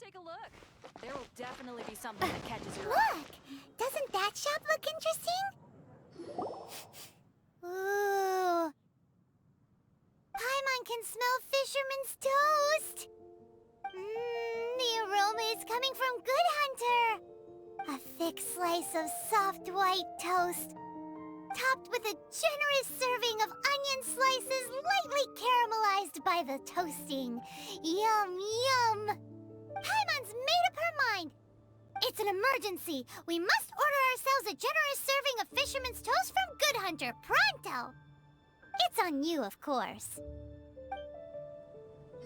take a look. There will definitely be something that catches your eye. Look! Doesn't that shop look interesting? Ooh. Paimon can smell fisherman's toast! The aroma is coming from Good Hunter! A thick slice of soft white toast, topped with a generous serving of onion slices lightly caramelized by the toasting. Yum, yum! Paimon's made up her mind! It's an emergency! We must order ourselves a generous serving of fisherman's toast from Good Hunter, pronto! It's on you, of course.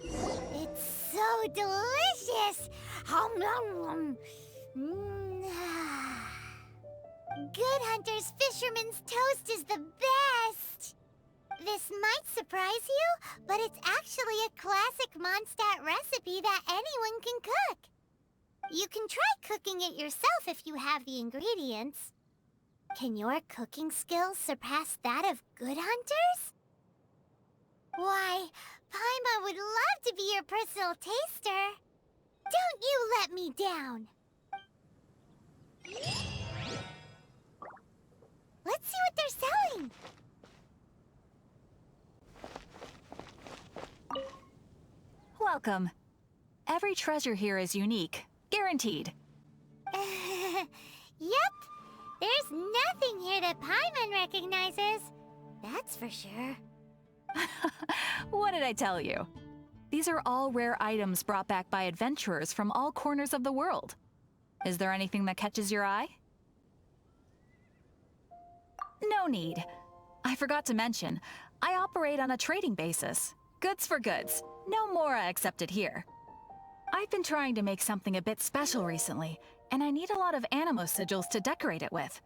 It's so delicious! Hum, nom, nom. Good Hunter's fisherman's toast is the best! This might surprise you, but it's actually a classic Mondstadt recipe that anyone can cook. You can try cooking it yourself if you have the ingredients. Can your cooking skills surpass that of Good Hunter's? Why, Paimon would love to be your personal taster. Don't you let me down. Let's see what they're selling. Welcome. Every treasure here is unique. Guaranteed. Yep. There's nothing here that Paimon recognizes. That's for sure. What did I tell you? These are all rare items brought back by adventurers from all corners of the world. Is there anything that catches your eye? No need. I forgot to mention, I operate on a trading basis. Goods for goods. No mora accepted here. I've been trying to make something a bit special recently, and I need a lot of animo sigils to decorate it with.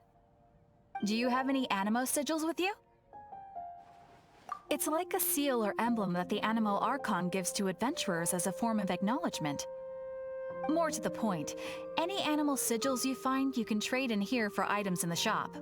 Do you have any animo sigils with you? It's like a seal or emblem that the Animo Archon gives to adventurers as a form of acknowledgement. More to the point, any animal sigils you find you can trade in here for items in the shop.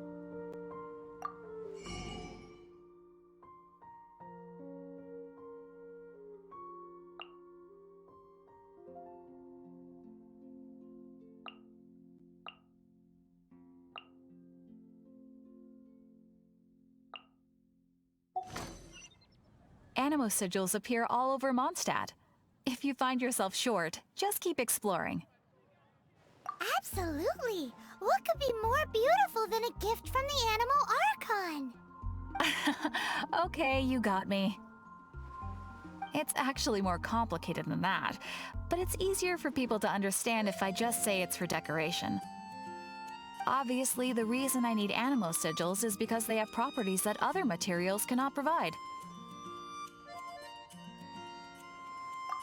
Animo sigils appear all over Mondstadt. If you find yourself short, just keep exploring. Absolutely! What could be more beautiful than a gift from the Animal Archon? Okay, you got me. It's actually more complicated than that, but it's easier for people to understand if I just say it's for decoration. Obviously, the reason I need animo sigils is because they have properties that other materials cannot provide.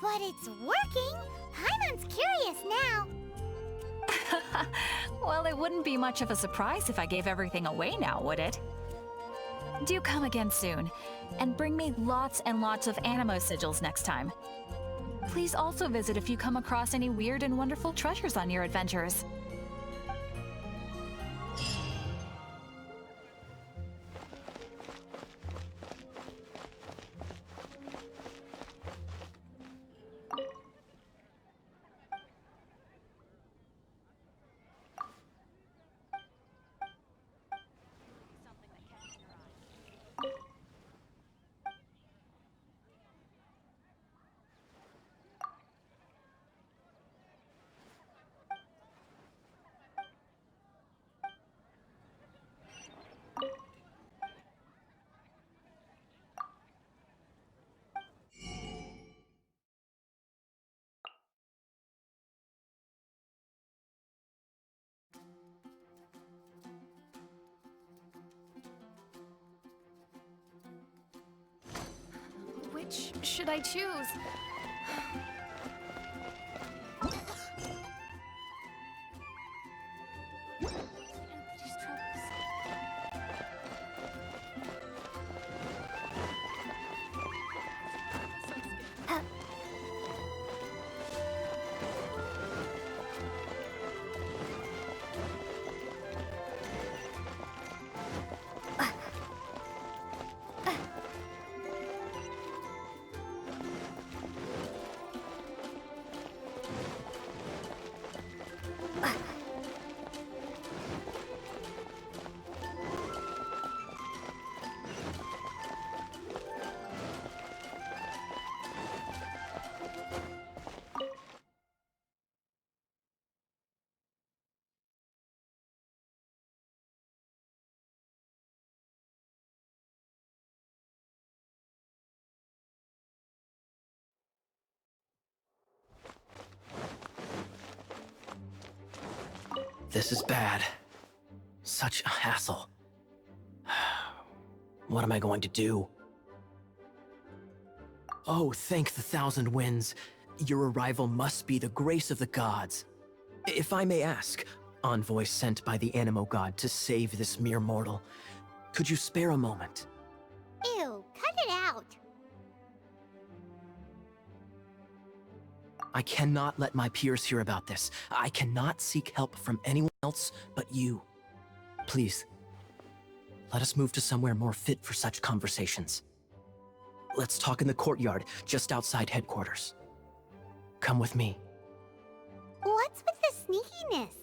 But it's working! Paimon's curious now. Well, it wouldn't be much of a surprise if I gave everything away now, would it? Do come again soon, and bring me lots and lots of animo sigils next time. Please also visit if you come across any weird and wonderful treasures on your adventures. Which should I choose? This is bad. Such a hassle. What am I going to do? Oh, thank the thousand winds. Your arrival must be the grace of the gods. If I may ask, envoy sent by the Animo god to save this mere mortal, could you spare a moment? Ew, cut it out. I cannot let my peers hear about this. I cannot seek help from anyone else but you. Please, let us move to somewhere more fit for such conversations. Let's talk in the courtyard, just outside headquarters. Come with me. What's with the sneakiness?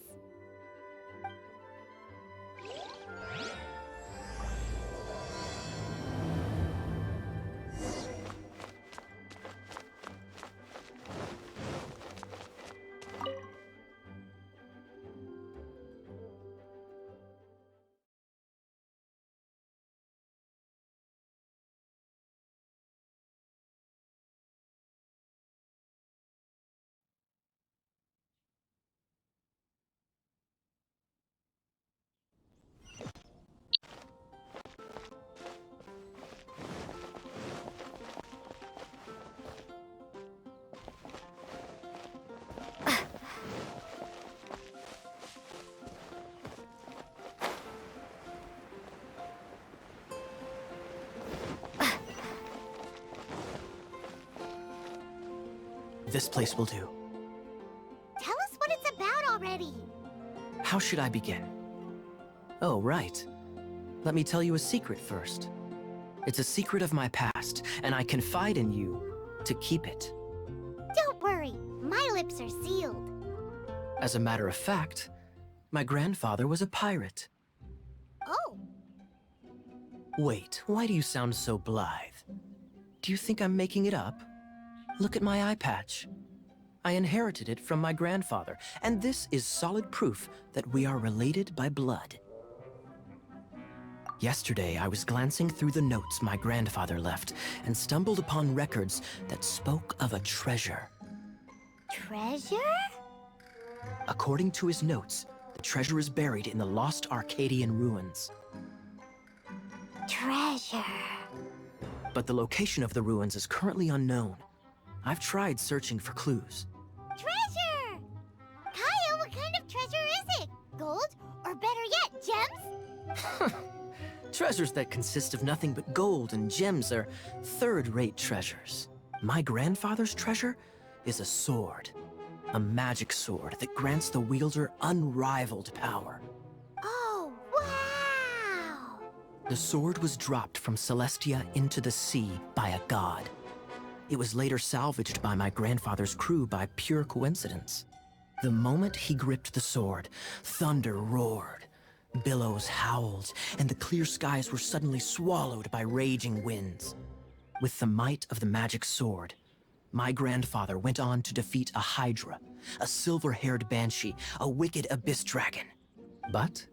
This place will do. Tell us what it's about already. How should I begin? Oh, right. Let me tell you a secret first. It's a secret of my past, and I confide in you to keep it. Don't worry, my lips are sealed. As a matter of fact, my grandfather was a pirate. Oh, Wait, why do you sound so blithe? Do you think I'm making it up? Look at my eye patch. I inherited it from my grandfather, and this is solid proof that we are related by blood. Yesterday, I was glancing through the notes my grandfather left and stumbled upon records that spoke of a treasure. treasure? According to his notes, the treasure is buried in the lost Arcadian ruins. Treasure. But the location of the ruins is currently unknown. I've tried searching for clues. Treasure! Kyle, what kind of treasure is it? Gold? Or better yet, gems? Treasures that consist of nothing but gold and gems are third-rate treasures. My grandfather's treasure is a sword. A magic sword that grants the wielder unrivaled power. Oh, wow! The sword was dropped from Celestia into the sea by a god. It was later salvaged by my grandfather's crew by pure coincidence. The moment he gripped the sword, thunder roared, billows howled, and the clear skies were suddenly swallowed by raging winds. With the might of the magic sword, my grandfather went on to defeat a hydra, a silver-haired banshee, a wicked abyss dragon. But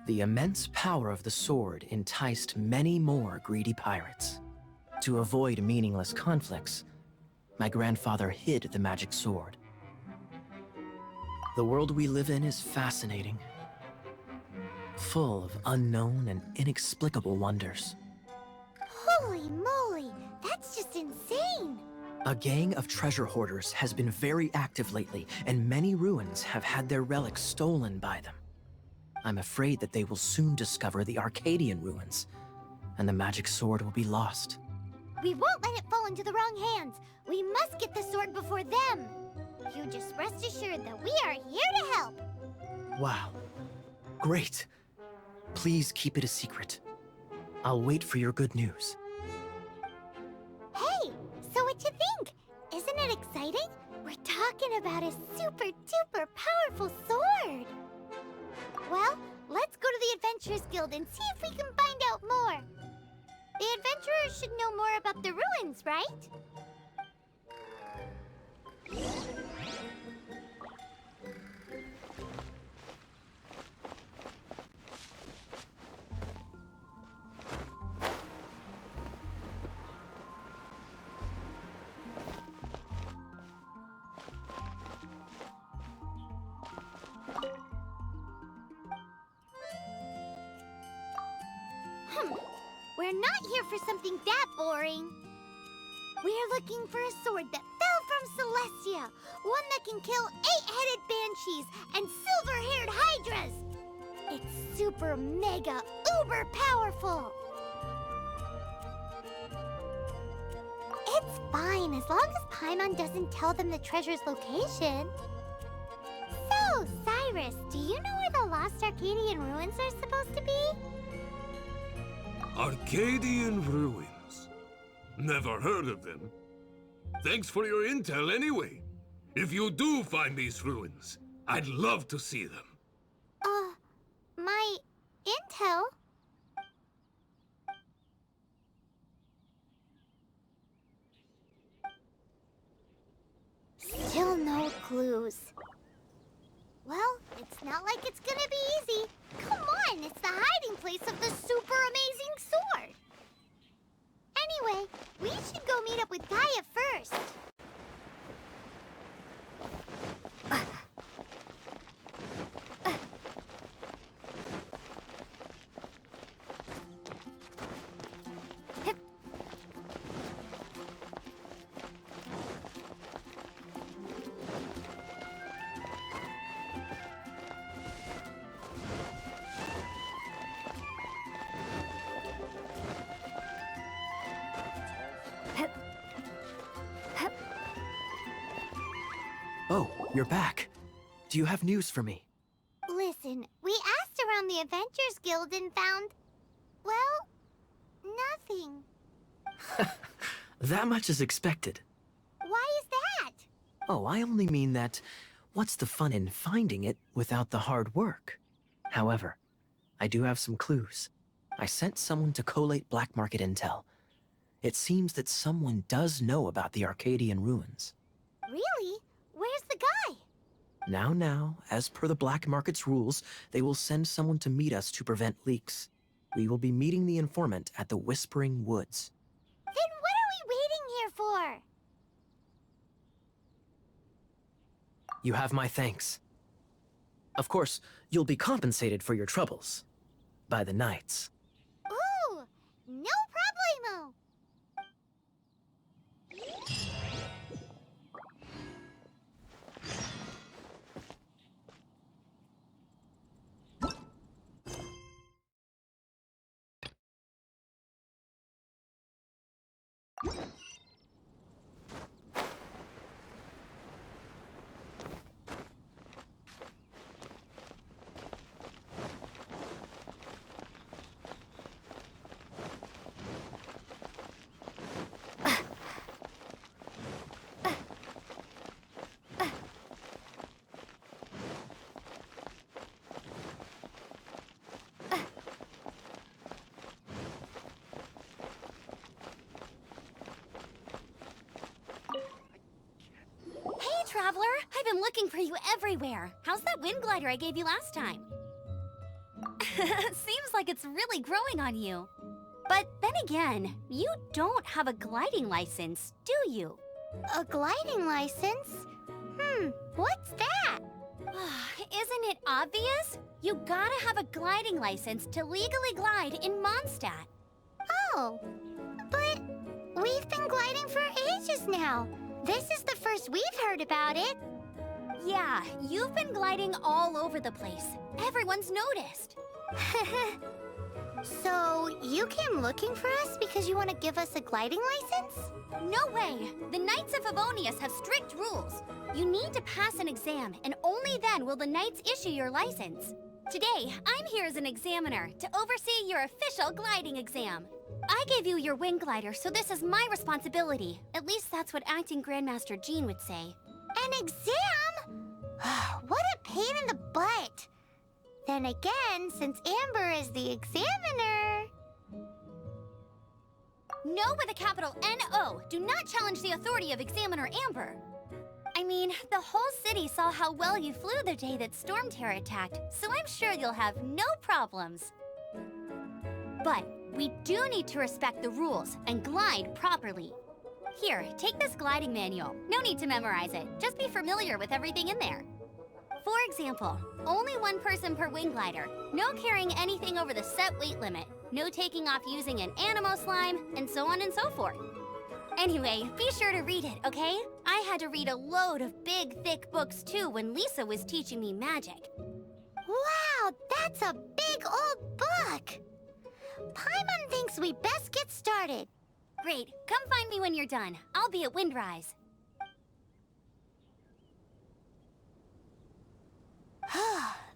the immense power of the sword enticed many more greedy pirates. To avoid meaningless conflicts, my grandfather hid the magic sword. The world we live in is fascinating, full of unknown and inexplicable wonders. Holy moly, that's just insane! A gang of treasure hoarders has been very active lately, and many ruins have had their relics stolen by them. I'm afraid that they will soon discover the Arcadian ruins, and the magic sword will be lost. We won't let it fall into the wrong hands. We must get the sword before them. You just rest assured that we are here to help. Wow. Great. Please keep it a secret. I'll wait for your good news. Hey, so what you think? Isn't it exciting? We're talking about a super duper powerful sword. Well, let's go to the Adventurers Guild and see if we can find out more. The adventurers should know more about the ruins, right? We're not here for something that boring. We're looking for a sword that fell from Celestia. One that can kill 8-headed banshees and silver-haired hydras. It's super mega uber powerful. It's fine as long as Paimon doesn't tell them the treasure's location. So, Cyrus, do you know where the lost Arcadian ruins are supposed to be? Arcadian ruins? Never heard of them. Thanks for your intel anyway. If you do find these ruins, I'd love to see them. My intel? Still no clues. Well, it's not like it's gonna be easy. Come on, it's the hiding place of the super amazing sword. Anyway, we should go meet up with Gaia first. Oh, you're back. Do you have news for me? Listen, we asked around the Adventures Guild and found, well, nothing. That much is expected. Why is that? Oh, I only mean that what's the fun in finding it without the hard work? However, I do have some clues. I sent someone to collate black market intel. It seems that someone does know about the Arcadian ruins. Really? Where's the guy? Now, as per the black market's rules, they will send someone to meet us to prevent leaks. We will be meeting the informant at the Whispering Woods. Then what are we waiting here for? You have my thanks. Of course, you'll be compensated for your troubles. By the knights. Ooh, no problemo. Traveler, I've been looking for you everywhere. How's that wind glider I gave you last time? Seems like it's really growing on you. But then again, you don't have a gliding license, do you? A gliding license? What's that? Isn't it obvious? You gotta have a gliding license to legally glide in Mondstadt. Oh, but we've been gliding for ages now. This is the first we've heard about it. Yeah, you've been gliding all over the place. Everyone's noticed. So, you came looking for us because you want to give us a gliding license? No way! The Knights of Favonius have strict rules. You need to pass an exam, and only then will the Knights issue your license. Today, I'm here as an examiner to oversee your official gliding exam. I gave you your wind glider, so this is my responsibility. At least that's what Acting Grandmaster Jean would say. An exam? What a pain in the butt. Then again, since Amber is the examiner... No with a capital N-O. Do not challenge the authority of Examiner Amber. I mean, the whole city saw how well you flew the day that Storm Terror attacked, so I'm sure you'll have no problems. But we do need to respect the rules and glide properly. Here, take this gliding manual. No need to memorize it. Just be familiar with everything in there. For example, only one person per wing glider. No carrying anything over the set weight limit. no taking off using an animo slime, and so on and so forth. Anyway, be sure to read it, okay? I had to read a load of big, thick books too when Lisa was teaching me magic. Wow, that's a big old book! Paimon thinks we best get started. Great, come find me when you're done. I'll be at Windrise.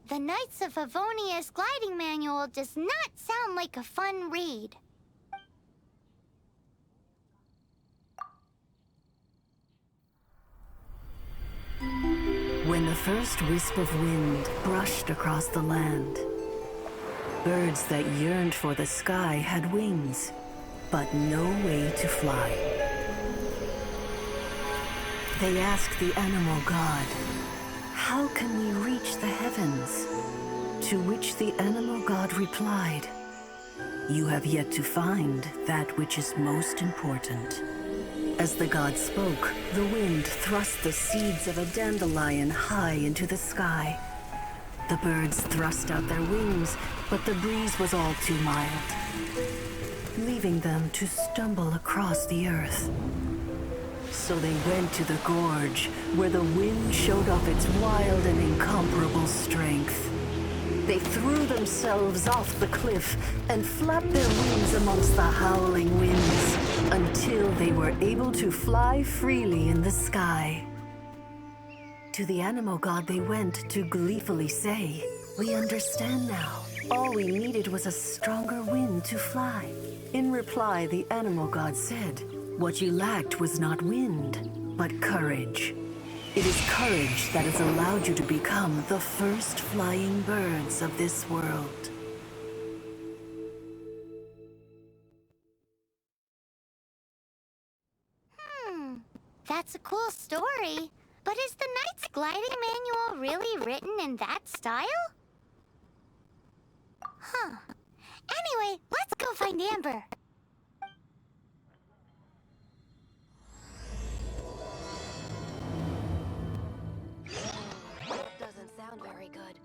The Knights of Favonia's gliding manual does not sound like a fun read. When the first wisp of wind brushed across the land, birds that yearned for the sky had wings, but no way to fly. They asked the animal god, "How can we reach the heavens?" To which the animal god replied, "You have yet to find that which is most important." As the god spoke, the wind thrust the seeds of a dandelion high into the sky. The birds thrust out their wings, but the breeze was all too mild, leaving them to stumble across the earth. So they went to the gorge, where the wind showed off its wild and incomparable strength. They threw themselves off the cliff and flapped their wings amongst the howling winds until they were able to fly freely in the sky. To the animal god they went to gleefully say, "We understand now. All we needed was a stronger wind to fly." In reply, the animal god said, "What you lacked was not wind, but courage. It is courage that has allowed you to become the first flying birds of this world." That's a cool story. But is the Knight's gliding manual really written in that style? Huh. Anyway, let's go find Amber. Doesn't sound very good.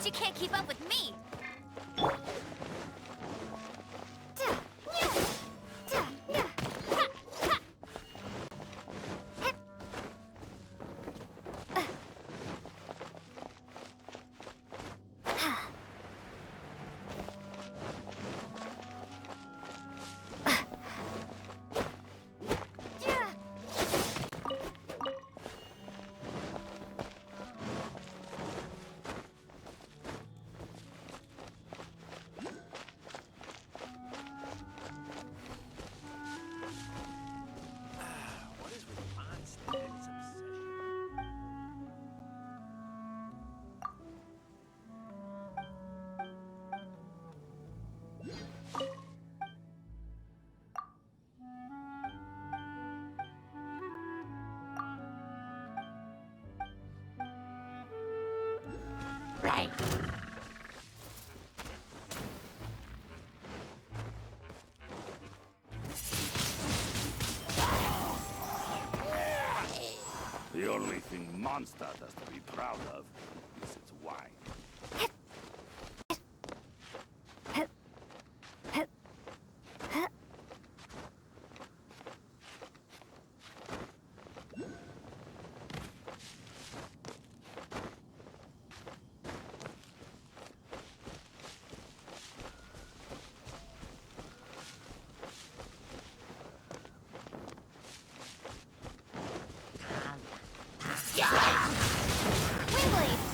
She can't keep up with me! Right. The only thing Mondstadt has to be proud of is its wine. Windblade!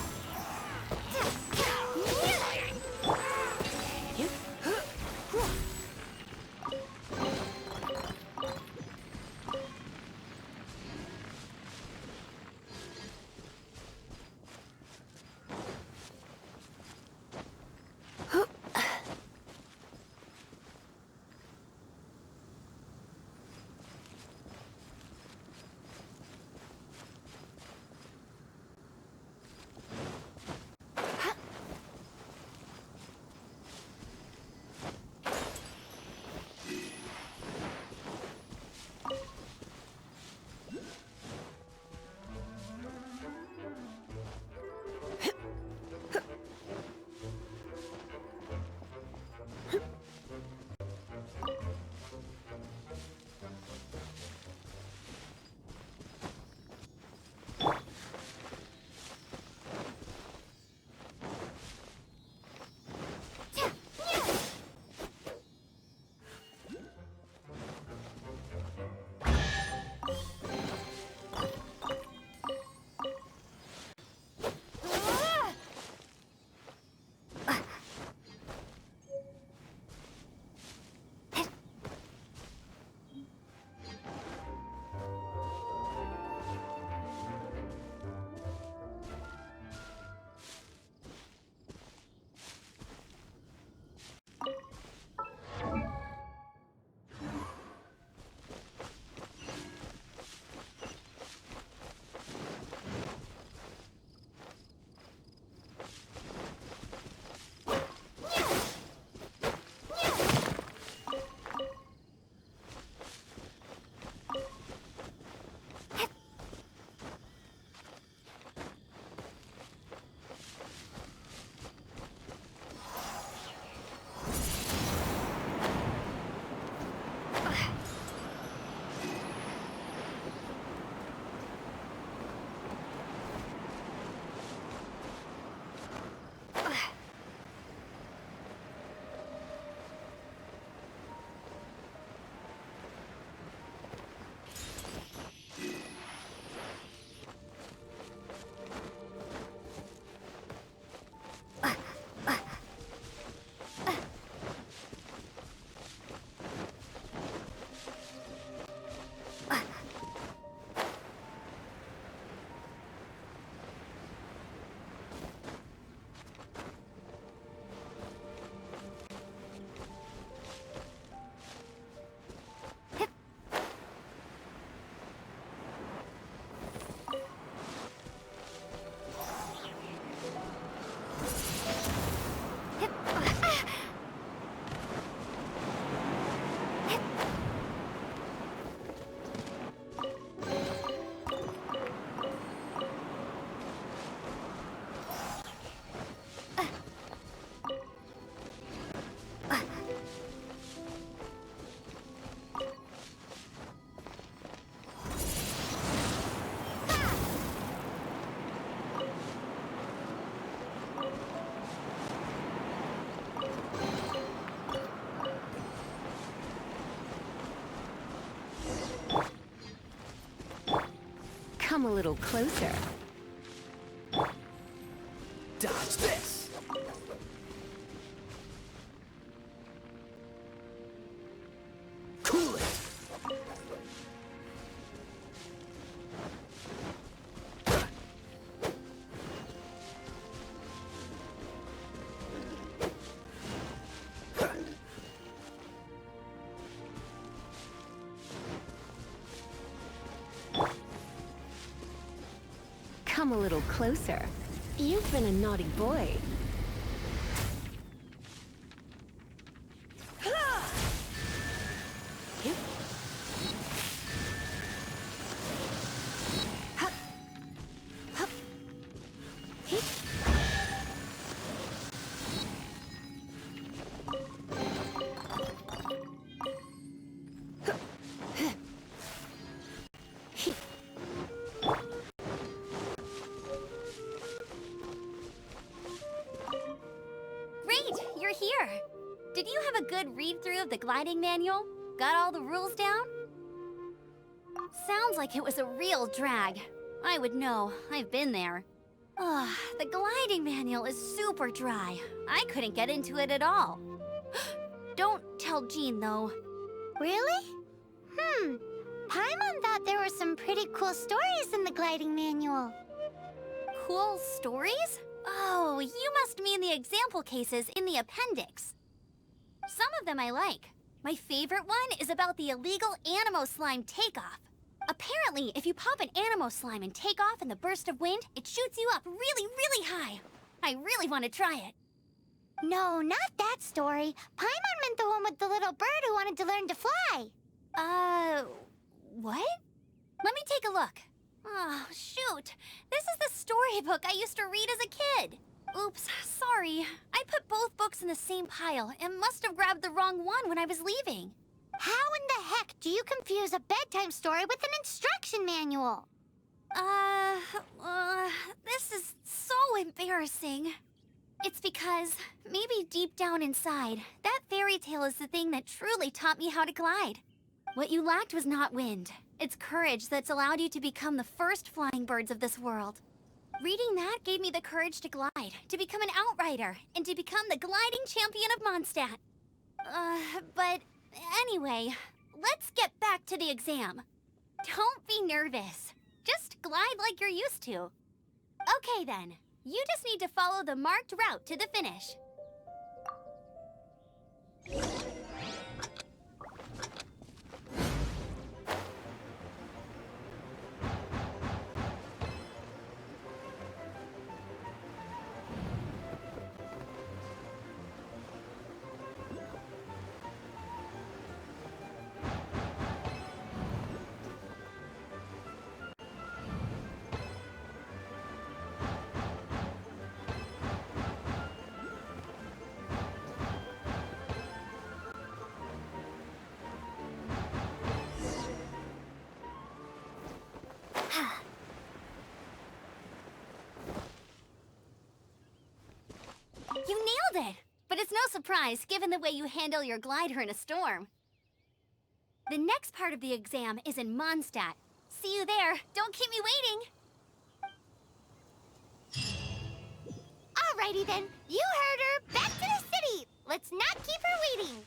Come a little closer. Dodge this! Cool it! Come a little closer. You've been a naughty boy. Great, you're here. Did you have a good read-through of the gliding manual? Got all the rules down? Sounds like it was a real drag. I would know. I've been there. Ugh, the gliding manual is super dry. I couldn't get into it at all. Don't tell Jean, though. Really? Paimon thought there were some pretty cool stories in the gliding manual. Cool stories? Oh, you must mean the example cases in the appendix. Some of them I like. My favorite one is about the illegal Animo Slime takeoff. Apparently, if you pop an Animo Slime and take off in the burst of wind, it shoots you up really, really high. I really want to try it. No, not that story. Paimon meant the one with the little bird who wanted to learn to fly. What? Let me take a look. Oh, shoot. This is the storybook I used to read as a kid. Oops, sorry. I put both books in the same pile and must have grabbed the wrong one when I was leaving. How in the heck do you confuse a bedtime story with an instruction manual? This is so embarrassing. It's because, maybe deep down inside, that fairy tale is the thing that truly taught me how to glide. What you lacked was not wind. It's courage that's allowed you to become the first flying birds of this world. Reading that gave me the courage to glide, to become an outrider, and to become the gliding champion of Mondstadt. But anyway, let's get back to the exam. Don't be nervous. Just glide like you're used to. Okay then, you just need to follow the marked route to the finish. You nailed it! But it's no surprise, given the way you handle your glider in a storm. The next part of the exam is in Mondstadt. See you there. Don't keep me waiting. Alrighty then, you heard her. Back to the city. Let's not keep her waiting.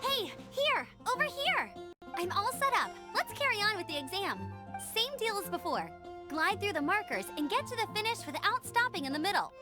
Hey, here! Over here! I'm all set up. Let's carry on with the exam. Same deal as before. Glide through the markers and get to the finish without stopping in the middle.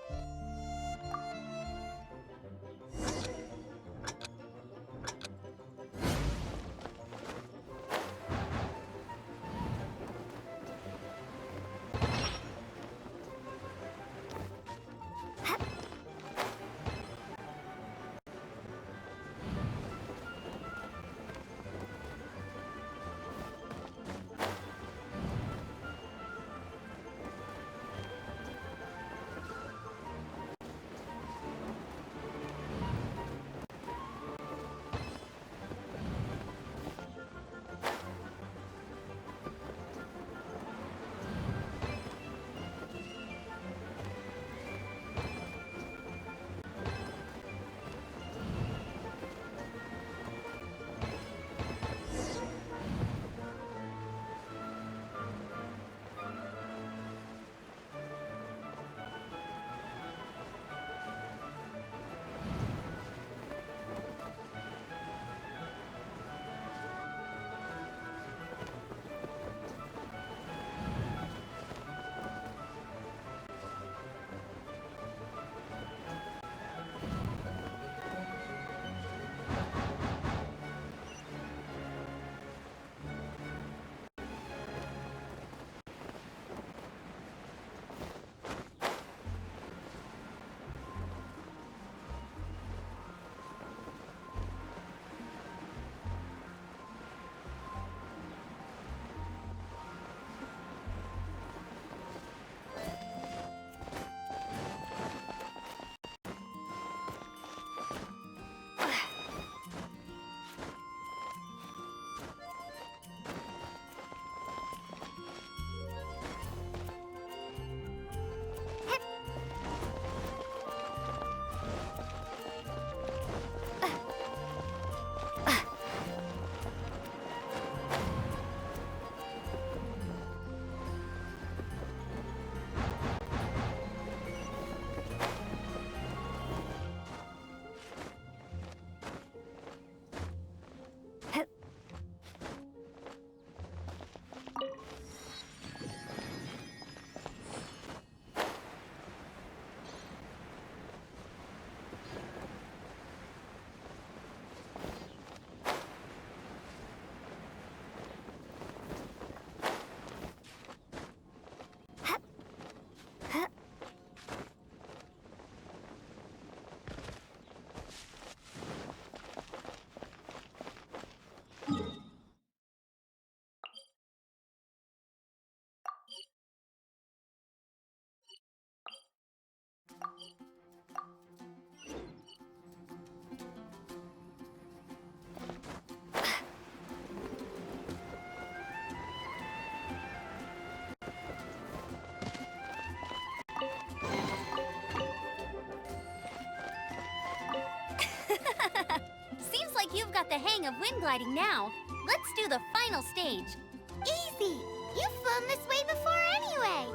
Seems like you've got the hang of wind gliding now. Let's do the final stage. Easy! You've flown this way before anyway!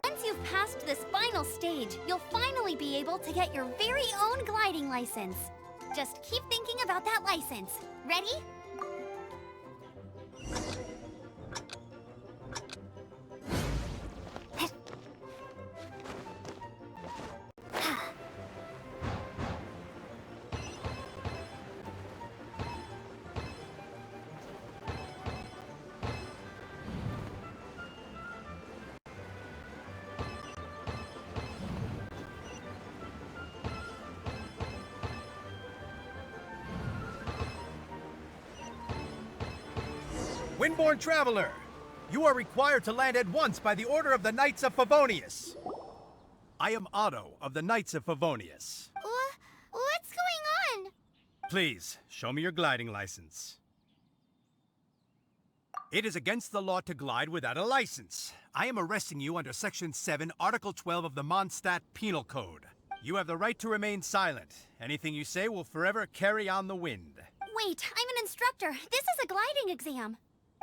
Once you've passed this final stage, you'll finally be able to get your very own gliding license. Just keep thinking about that license. Ready? Windborne Traveler, you are required to land at once by the order of the Knights of Favonius. I am Otto of the Knights of Favonius. What's going Please, show me your gliding license. It is against the law to glide without a license. I am arresting you under Section 7, Article 12 of the Mondstadt Penal Code. You have the right to remain silent. Anything you say will forever carry on the wind. Wait, I'm an instructor. This is a gliding exam.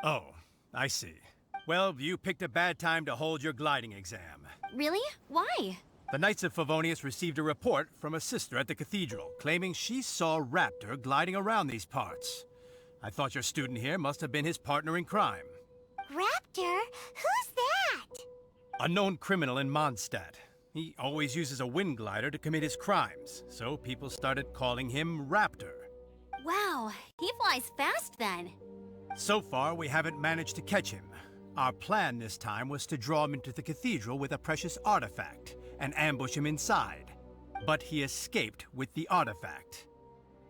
Oh, I see. Well, you picked a bad time to hold your gliding exam. Really? Why? The Knights of Favonius received a report from a sister at the cathedral, claiming she saw Raptor gliding around these parts. I thought your student here must have been his partner in crime. Raptor? Who's that? A known criminal in Mondstadt. He always uses a wind glider to commit his crimes, so people started calling him Raptor. Wow, he flies fast then. So far, we haven't managed to catch him. Our plan this time was to draw him into the cathedral with a precious artifact and ambush him inside. But he escaped with the artifact.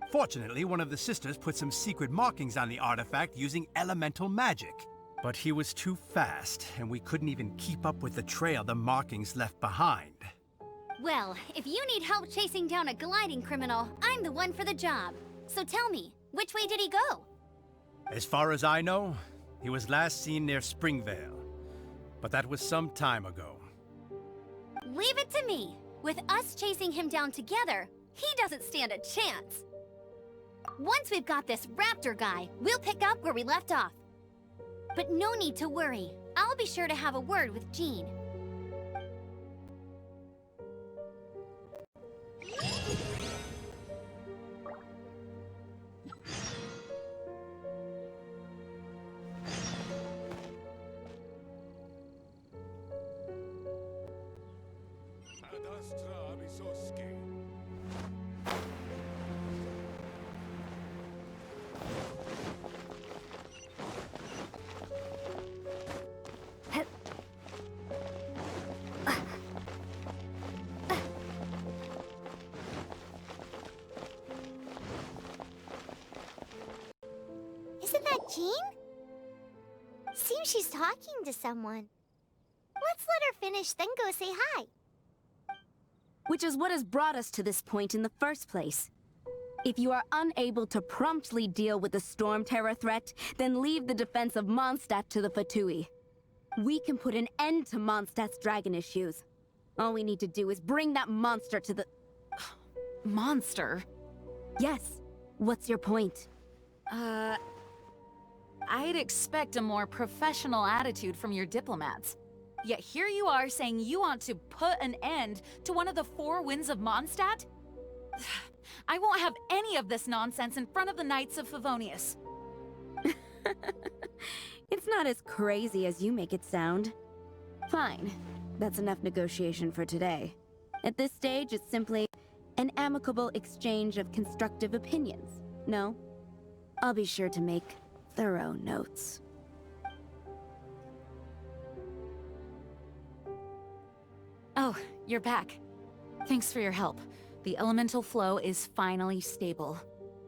Fortunately, one of the sisters put some secret markings on the artifact using elemental magic. But he was too fast, and we couldn't even keep up with the trail the markings left behind. Well, if you need help chasing down a gliding criminal, I'm the one for the job. So tell me, which way did he go? As far as I know, he was last seen near Springvale. But that was some time ago. Leave it to me. With us chasing him down together, he doesn't stand a chance. Once we've got this Raptor guy, we'll pick up where we left off. But no need to worry. I'll be sure to have a word with Jean. Isn't that Jean? Seems she's talking to someone. Let's let her finish, then go say hi. Which is what has brought us to this point in the first place. If you are unable to promptly deal with the storm terror threat, then leave the defense of Mondstadt to the Fatui. We can put an end to Mondstadt's dragon issues. All we need to do is bring that monster to the... Monster? Yes. What's your point? I'd expect a more professional attitude from your diplomats. Yet here you are saying you want to put an end to one of the four winds of Mondstadt? I won't have any of this nonsense in front of the Knights of Favonius. It's not as crazy as you make it sound. Fine. That's enough negotiation for today. At this stage, it's simply an amicable exchange of constructive opinions. No? I'll be sure to make thorough notes. Oh, you're back. Thanks for your help. The elemental flow is finally stable.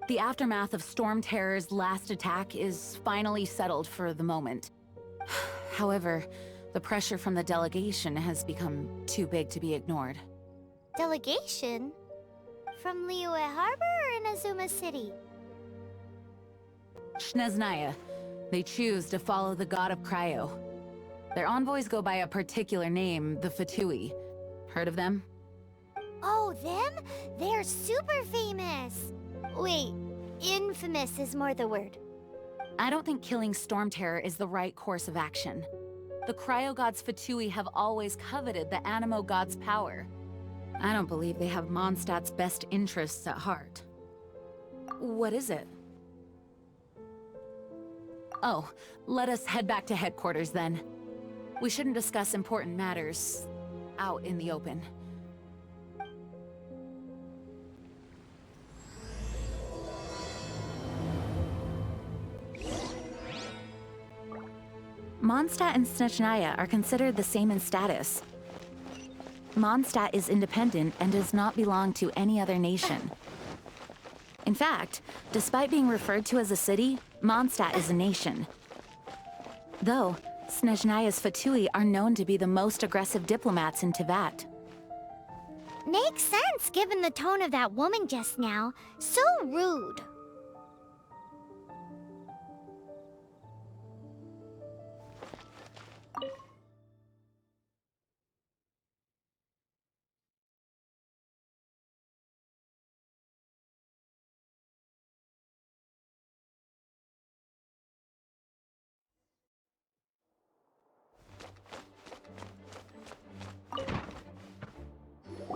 The aftermath of Storm Terror's last attack is finally settled for the moment. However, the pressure from the delegation has become too big to be ignored. Delegation? From Liyue Harbor or Inazuma City? Snezhnaya. They choose to follow the god of Cryo. Their envoys go by a particular name, the Fatui. Heard of them? Oh, them? They're super famous! Wait, infamous is more the word. I don't think killing Storm Terror is the right course of action. The Cryo God's Fatui have always coveted the Animo God's power. I don't believe they have Mondstadt's best interests at heart. What is it? Oh, let us head back to headquarters then. We shouldn't discuss important matters out in the open. Mondstadt and Snezhnaya are considered the same in status. Mondstadt is independent and does not belong to any other nation. In fact, despite being referred to as a city, Mondstadt is a nation. Though, Snezhnaya's Fatui are known to be the most aggressive diplomats in Teyvat. Makes sense given the tone of that woman just now. So rude.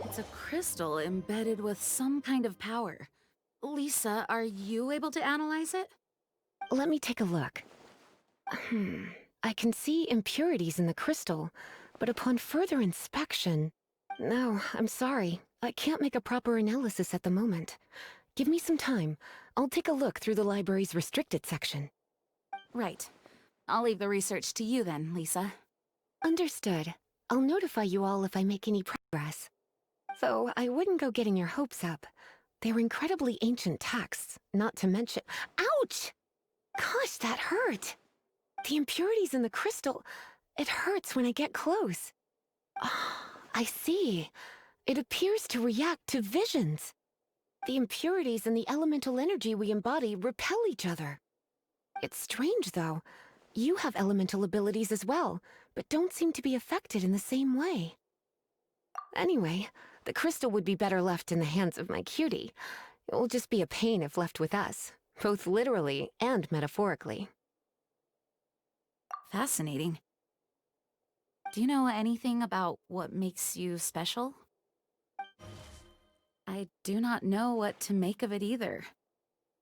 It's a crystal embedded with some kind of power. Lisa, are you able to analyze it? Let me take a look. I can see impurities in the crystal, but upon further inspection... No, I'm sorry. I can't make a proper analysis at the moment. Give me some time. I'll take a look through the library's restricted section. Right. I'll leave the research to you then, Lisa. Understood. I'll notify you all if I make any progress. Though I wouldn't go getting your hopes up. They're incredibly ancient texts, not to mention... Ouch! Gosh, that hurt! The impurities in the crystal... It hurts when I get close. Oh, I see. It appears to react to visions. The impurities and the elemental energy we embody repel each other. It's strange, though. You have elemental abilities as well, but don't seem to be affected in the same way. Anyway, the crystal would be better left in the hands of my cutie. It will just be a pain if left with us, both literally and metaphorically. Fascinating. Do you know anything about what makes you special? I do not know what to make of it either.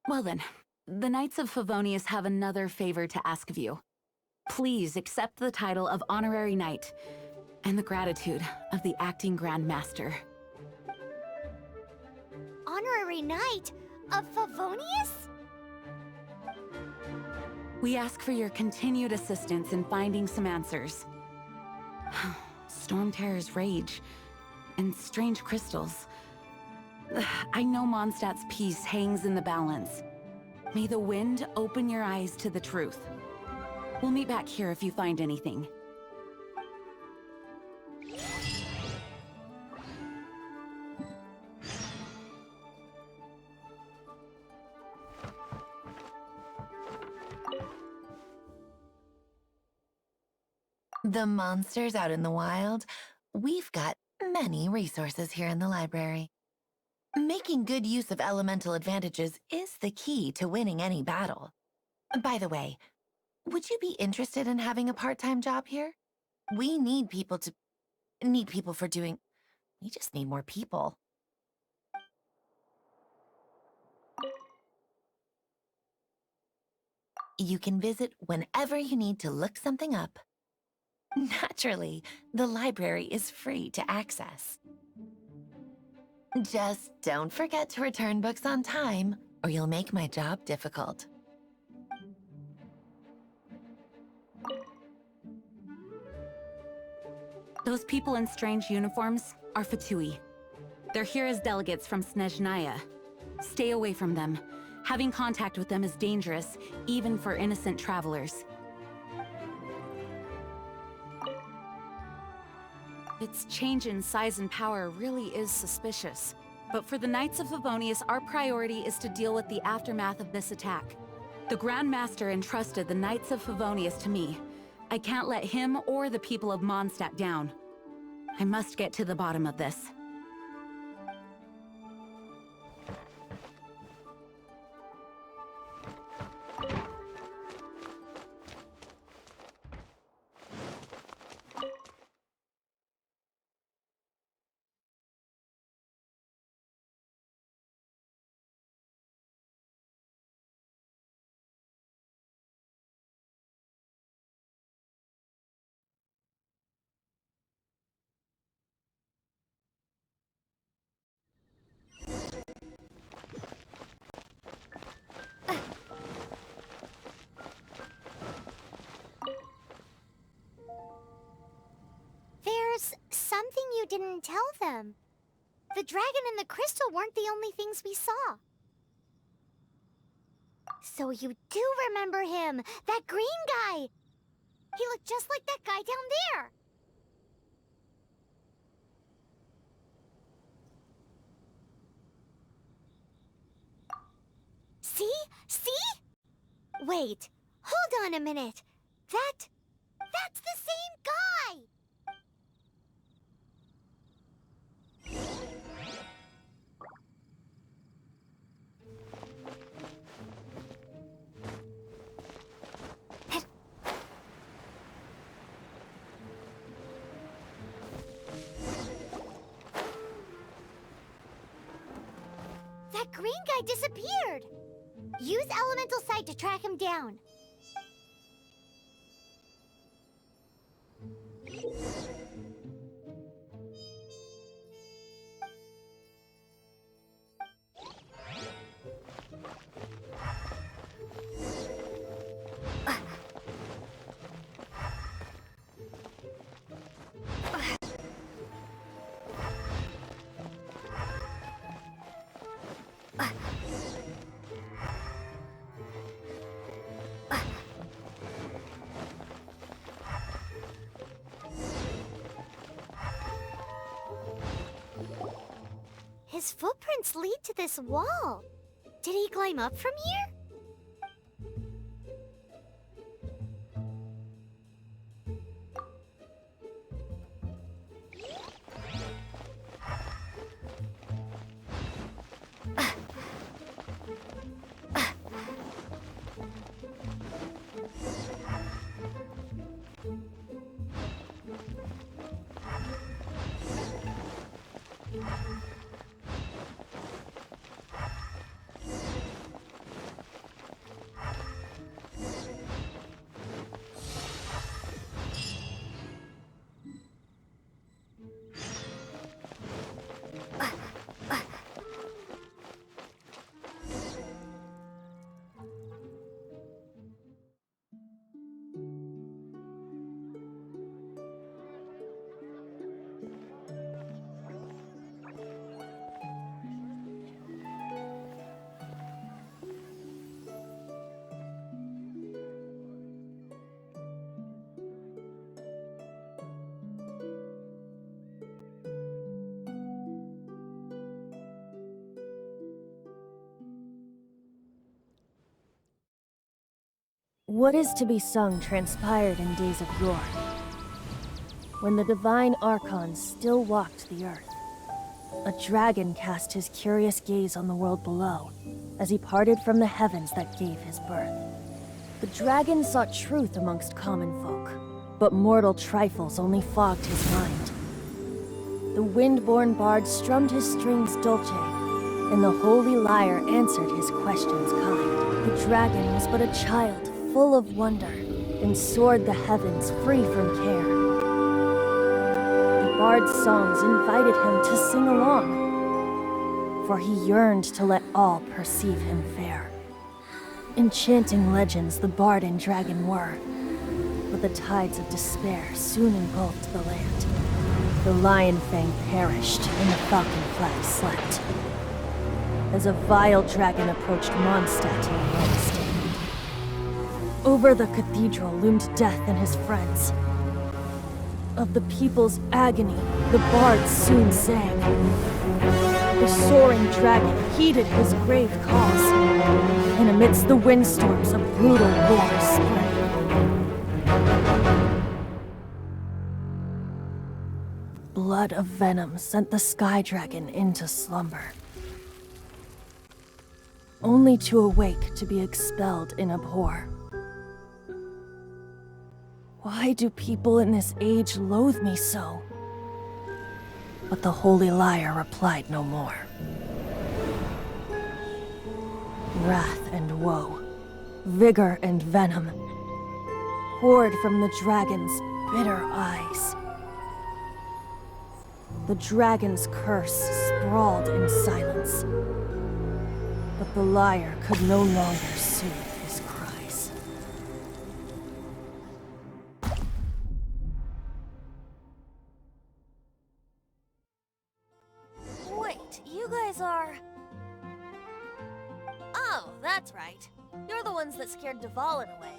Well then, the Knights of Favonius have another favor to ask of you. Please accept the title of Honorary Knight and the gratitude of the Acting Grand Master. Honorary Knight of Favonius? We ask for your continued assistance in finding some answers. Storm Terror's rage and strange crystals. I know Mondstadt's peace hangs in the balance. May the wind open your eyes to the truth. We'll meet back here if you find anything. The monsters out in the wild, we've got many resources here in the library. Making good use of elemental advantages is the key to winning any battle. By the way, would you be interested in having a part-time job here? We need people for doing... We just need more people. You can visit whenever you need to look something up. Naturally, the library is free to access. Just don't forget to return books on time, or you'll make my job difficult. Those people in strange uniforms are Fatui. They're here as delegates from Snezhnaya. Stay away from them. Having contact with them is dangerous, even for innocent travelers. Its change in size and power really is suspicious. But for the Knights of Favonius, our priority is to deal with the aftermath of this attack. The Grand Master entrusted the Knights of Favonius to me. I can't let him or the people of Mondstadt down. I must get to the bottom of this. There's something you didn't tell them. The dragon and the crystal weren't the only things we saw. So you do remember him, that green guy. He looked just like that guy down there. Wait, hold on a minute. That's the same guy! That green guy disappeared! Use Elemental Sight to track him down. His footprints lead to this wall. Did he climb up from here? What is to be sung transpired in days of yore, when the divine archons still walked the earth. A dragon cast his curious gaze on the world below, as he parted from the heavens that gave his birth. The dragon sought truth amongst common folk, but mortal trifles only fogged his mind. The wind-born bard strummed his strings dolce, and the holy lyre answered his questions kind. The dragon was but a child, full of wonder, and soared the heavens free from care. The bard's songs invited him to sing along, for he yearned to let all perceive him fair. Enchanting legends the bard and dragon were, but the tides of despair soon engulfed the land. The lion fang perished, and the falcon flag slept, as a vile dragon approached Mondstadt in Rome. Over the cathedral loomed death and his friends. Of the people's agony, the bard soon sang. The soaring dragon heeded his grave calls, and amidst the windstorms a brutal war spread. Blood of venom sent the sky dragon into slumber, only to awake to be expelled in abhor. Why do people in this age loathe me so? But the holy lyre replied no more. Wrath and woe, vigor and venom, poured from the dragon's bitter eyes. The dragon's curse sprawled in silence, but the lyre could no longer soothe his cries. Wait, you guys are... Oh, that's right. You're the ones that scared Dvalin away.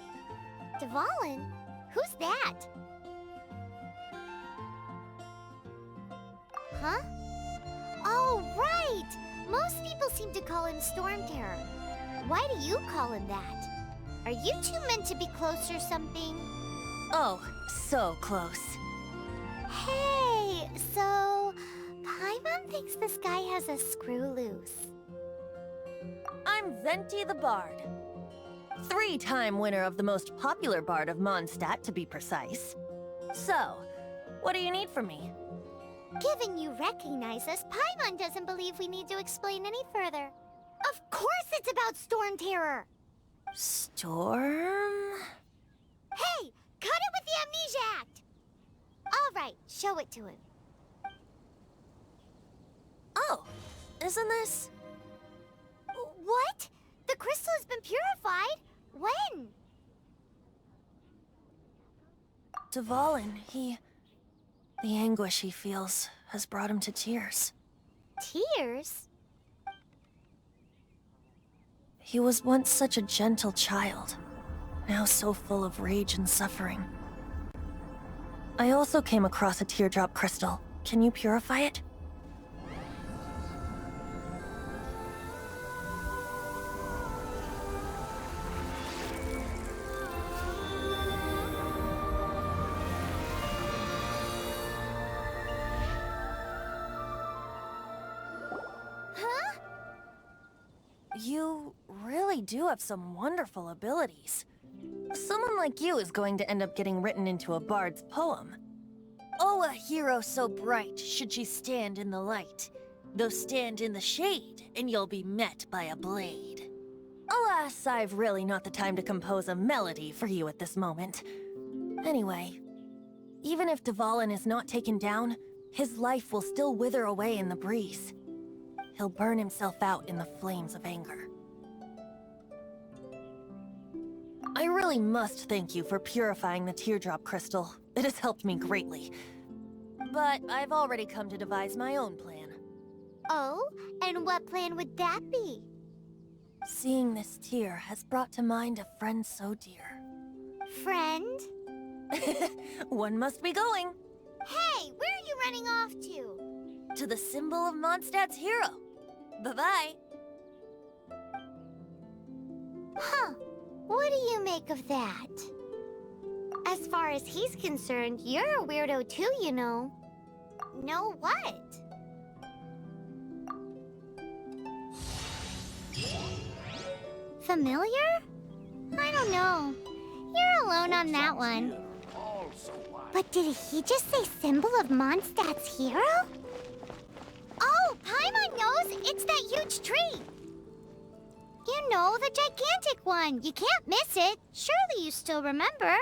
Dvalin? Who's that? Huh? Oh, right! Most people seem to call him Storm Terror. Why do you call him that? Are you two meant to be close or something? Oh, so close. Hey, so Paimon thinks this guy has a screw loose. I'm Venti the Bard. 3-time winner of the most popular bard of Mondstadt, to be precise. So, what do you need from me? Given you recognize us, Paimon doesn't believe we need to explain any further. Of course it's about Storm Terror! Storm? Hey! Cut it with the Amnesia Act! Alright, show it to him. Oh, isn't this? What? The crystal has been purified? When? Dvalin, the anguish he feels has brought him to tears. Tears? He was once such a gentle child, now so full of rage and suffering. I also came across a teardrop crystal. Can you purify it? Huh? You really do have some wonderful abilities. Someone like you is going to end up getting written into a bard's poem. Oh, a hero so bright, should she stand in the light. Though stand in the shade, and you'll be met by a blade. Alas, I've really not the time to compose a melody for you at this moment. Anyway, even if Dvalin is not taken down, his life will still wither away in the breeze. He'll burn himself out in the flames of anger. I really must thank you for purifying the teardrop crystal. It has helped me greatly. But I've already come to devise my own plan. Oh? And what plan would that be? Seeing this tear has brought to mind a friend so dear. Friend? One must be going. Hey, where are you running off to? To the symbol of Mondstadt's hero. Bye-bye. Huh. What do you make of that? As far as he's concerned, you're a weirdo too, you know. Know what? Familiar? I don't know. You're alone on that one. But did he just say symbol of Mondstadt's hero? Oh, Paimon knows! It's that huge tree! You know, the gigantic one. You can't miss it. Surely you still remember.